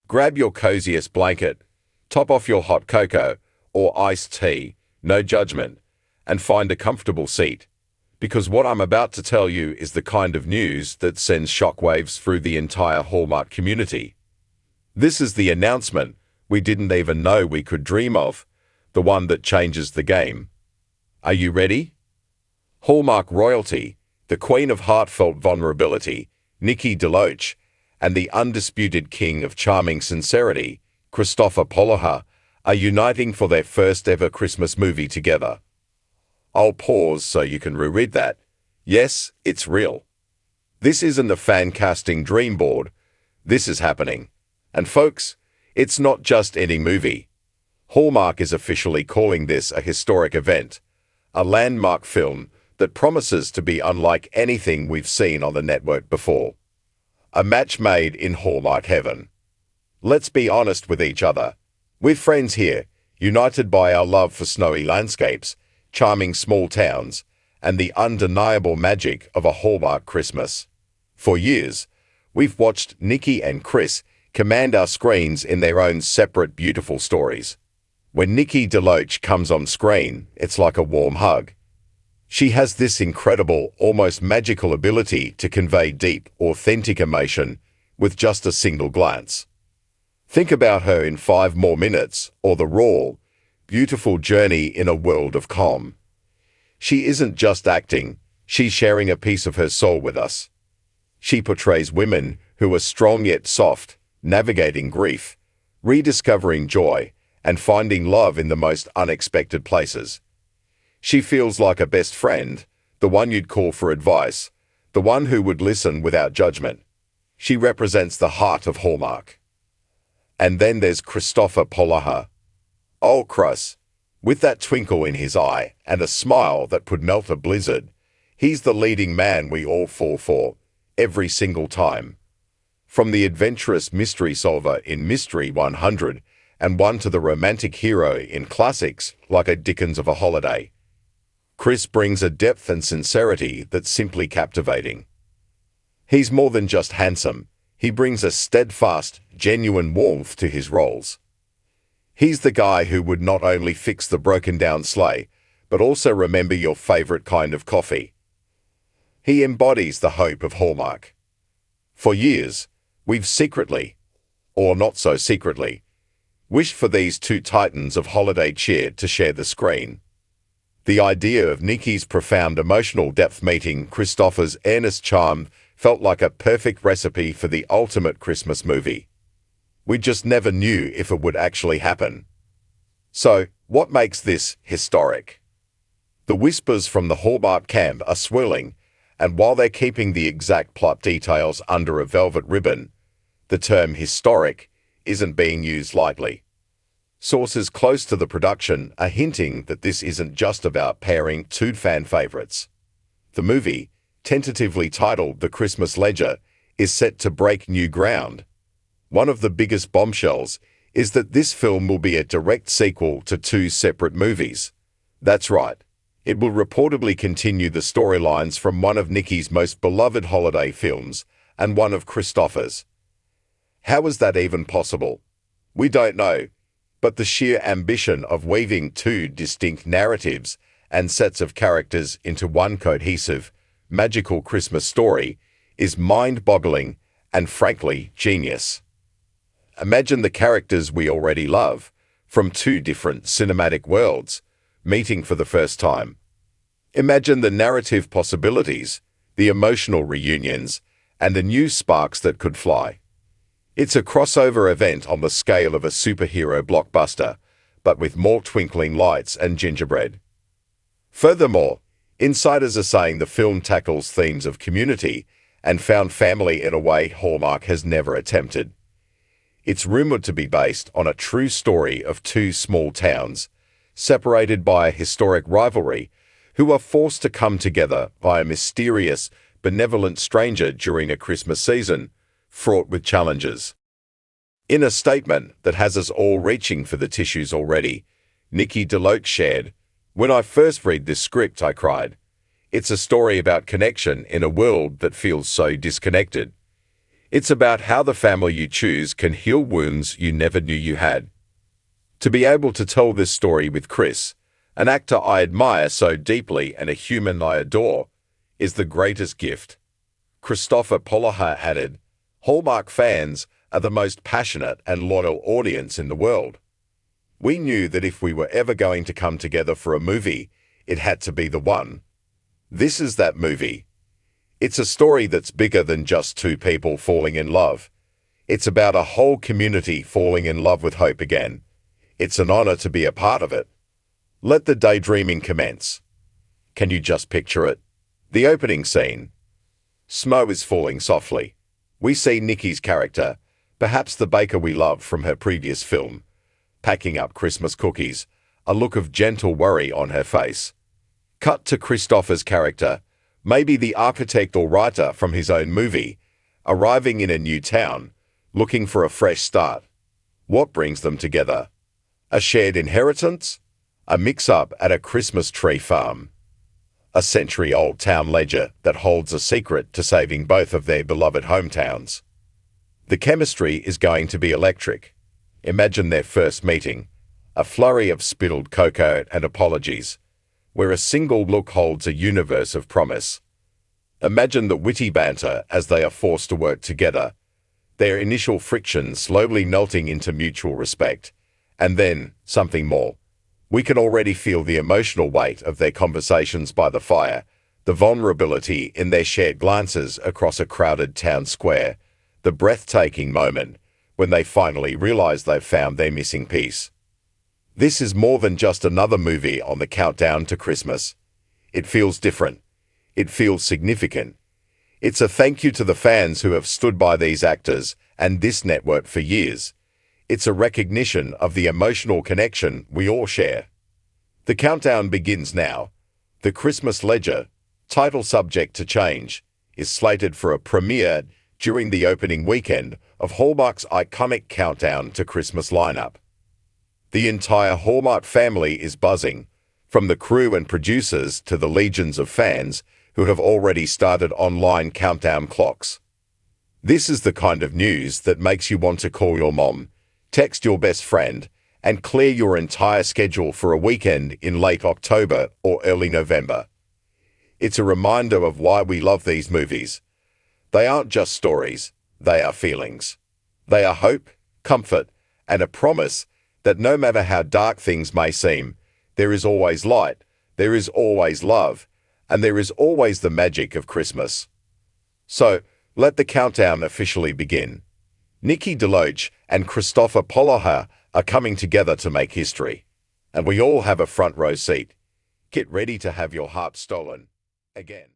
Grab your coziest blanket, top off your hot cocoa or iced tea, no judgment, and find a comfortable seat. Because what I'm about to tell you is the kind of news that sends shockwaves through the entire Hallmark community. This is the announcement we didn't even know we could dream of, the one that changes the game. Are you ready? Hallmark royalty, the queen of heartfelt vulnerability, Nikki DeLoach, and the undisputed king of charming sincerity, Kristoffer Polaha, are uniting for their first ever Christmas movie together. I'll pause so you can reread that. Yes, it's real. This isn't a fan casting dream board. This is happening. And folks, it's not just any movie. Hallmark is officially calling this a historic event, a landmark film that promises to be unlike anything we've seen on the network before. A match made in Hallmark heaven. Let's be honest with each other. We're friends here, united by our love for snowy landscapes, charming small towns, and the undeniable magic of a Hallmark Christmas. For years, we've watched Nikki and Chris command our screens in their own separate beautiful stories. When Nikki DeLoach comes on screen, it's like a warm hug. She has this incredible, almost magical ability to convey deep, authentic emotion with just a single glance. Think about her in 5 More Minutes or the raw, beautiful journey in a world of calm. She isn't just acting, she's sharing a piece of her soul with us. She portrays women who are strong yet soft, navigating grief, rediscovering joy, and finding love in the most unexpected places. She feels like a best friend, the one you'd call for advice, the one who would listen without judgment. She represents the heart of Hallmark. And then there's Kristoffer Polaha. Oh, Chris, with that twinkle in his eye and a smile that could melt a blizzard, he's the leading man we all fall for, every single time. From the adventurous mystery solver in Mystery 101 to the romantic hero in classics like A Dickens of a Holiday, Chris brings a depth and sincerity that's simply captivating. He's more than just handsome, he brings a steadfast, genuine warmth to his roles. He's the guy who would not only fix the broken-down sleigh, but also remember your favorite kind of coffee. He embodies the hope of Hallmark. For years, we've secretly, or not so secretly, wished for these two titans of holiday cheer to share the screen. The idea of Nikki's profound emotional depth meeting Kristoffer's earnest charm felt like a perfect recipe for the ultimate Christmas movie. We just never knew if it would actually happen. So, what makes this historic? The whispers from the Hallmark camp are swirling, and while they're keeping the exact plot details under a velvet ribbon, the term historic isn't being used lightly. Sources close to the production are hinting that this isn't just about pairing two fan favorites. The movie, tentatively titled The Christmas Ledger, is set to break new ground. One of the biggest bombshells is that this film will be a direct sequel to 2 separate movies. That's right. It will reportedly continue the storylines from one of Nikki's most beloved holiday films and one of Kristoffer's. How is that even possible? We don't know, but the sheer ambition of weaving 2 distinct narratives and sets of characters into one cohesive, magical Christmas story is mind-boggling and frankly genius. Imagine the characters we already love, from 2 different cinematic worlds, meeting for the first time. Imagine the narrative possibilities, the emotional reunions, and the new sparks that could fly. It's a crossover event on the scale of a superhero blockbuster, but with more twinkling lights and gingerbread. Furthermore, insiders are saying the film tackles themes of community and found family in a way Hallmark has never attempted. It's rumored to be based on a true story of 2 small towns, separated by a historic rivalry, who are forced to come together by a mysterious, benevolent stranger during a Christmas season fraught with challenges. In a statement that has us all reaching for the tissues already, Nikki DeLoach shared, "When I first read this script, I cried. It's a story about connection in a world that feels so disconnected. It's about how the family you choose can heal wounds you never knew you had. To be able to tell this story with Chris, an actor I admire so deeply and a human I adore, is the greatest gift. Kristoffer Polaha added, Hallmark fans are the most passionate and loyal audience in the world. We knew that if we were ever going to come together for a movie, it had to be the one. This is that movie. It's a story that's bigger than just two people falling in love. It's about a whole community falling in love with hope again. It's an honor to be a part of it. Let the daydreaming commence. Can you just picture it? The opening scene. Snow is falling softly. We see Nikki's character, perhaps the baker we love from her previous film, packing up Christmas cookies, a look of gentle worry on her face. Cut to Kristoffer's character, maybe the architect or writer from his own movie, arriving in a new town, looking for a fresh start. What brings them together? A shared inheritance? A mix-up at a Christmas tree farm? A century-old town ledger that holds a secret to saving both of their beloved hometowns? The chemistry is going to be electric. Imagine their first meeting, a flurry of spilled cocoa and apologies, where a single look holds a universe of promise. Imagine the witty banter as they are forced to work together, their initial friction slowly melting into mutual respect, and then something more. We can already feel the emotional weight of their conversations by the fire, the vulnerability in their shared glances across a crowded town square, the breathtaking moment when they finally realize they've found their missing piece. This is more than just another movie on the countdown to Christmas. It feels different. It feels significant. It's a thank you to the fans who have stood by these actors and this network for years. It's a recognition of the emotional connection we all share. The countdown begins now. The Christmas Ledger, title subject to change, is slated for a premiere during the opening weekend of Hallmark's iconic Countdown to Christmas lineup. The entire Hallmark family is buzzing, from the crew and producers to the legions of fans who have already started online countdown clocks. This is the kind of news that makes you want to call your mom, text your best friend, and clear your entire schedule for a weekend in late October or early November. It's a reminder of why we love these movies. They aren't just stories, they are feelings. They are hope, comfort, and a promise that no matter how dark things may seem, there is always light, there is always love, and there is always the magic of Christmas. So, let the countdown officially begin. Nikki DeLoach and Kristoffer Polaha are coming together to make history, and we all have a front row seat. Get ready to have your heart stolen again.